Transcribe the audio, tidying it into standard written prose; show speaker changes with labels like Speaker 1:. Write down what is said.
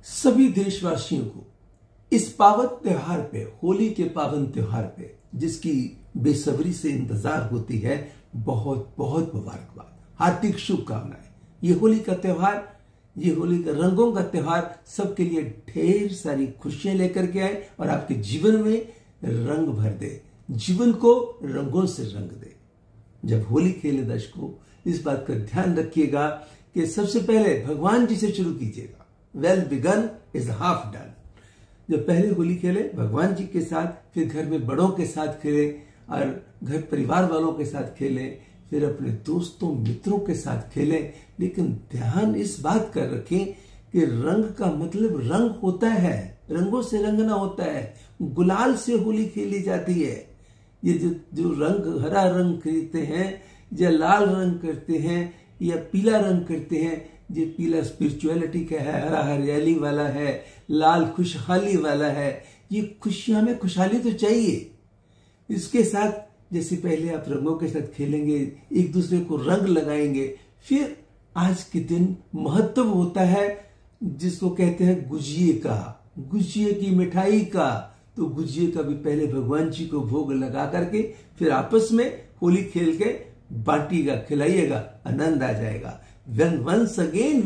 Speaker 1: सभी देशवासियों को इस पावन त्योहार पे, होली के पावन त्योहार पे, जिसकी बेसब्री से इंतजार होती है, बहुत बहुत मुबारकबाद, हार्दिक शुभकामनाएं। ये होली का त्योहार, ये होली का रंगों का त्योहार सबके लिए ढेर सारी खुशियां लेकर के आए और आपके जीवन में रंग भर दे, जीवन को रंगों से रंग दे। जब होली खेले दर्शकों, इस बात का ध्यान रखिएगा कि सबसे पहले भगवान जी से शुरू कीजिएगा। Well begun is half done. जब पहले होली खेले भगवान जी के साथ, फिर घर में बड़ों के साथ खेले और घर परिवार वालों के साथ खेले, फिर अपने दोस्तों मित्रों के साथ खेले। लेकिन ध्यान इस बात का रखें कि रंग का मतलब रंग होता है, रंगों से रंगना होता है। गुलाल से होली खेली जाती है। ये जो रंग, हरा रंग खरीदते हैं या लाल रंग करते हैं या पीला रंग करते हैं, ये पीला स्पिरिचुअलिटी का है, हरा हरियाली वाला है, लाल खुशहाली वाला है। ये खुशियां में खुशहाली तो चाहिए। इसके साथ जैसे पहले आप रंगों के साथ खेलेंगे, एक दूसरे को रंग लगाएंगे, फिर आज के दिन महत्व होता है जिसको कहते हैं गुजिये का, गुजिये की मिठाई का। तो गुजिये का भी पहले भगवान जी को भोग लगा करके फिर आपस में होली खेल के बांटिएगा, खिलाइएगा, आनंद आ जाएगा। Once again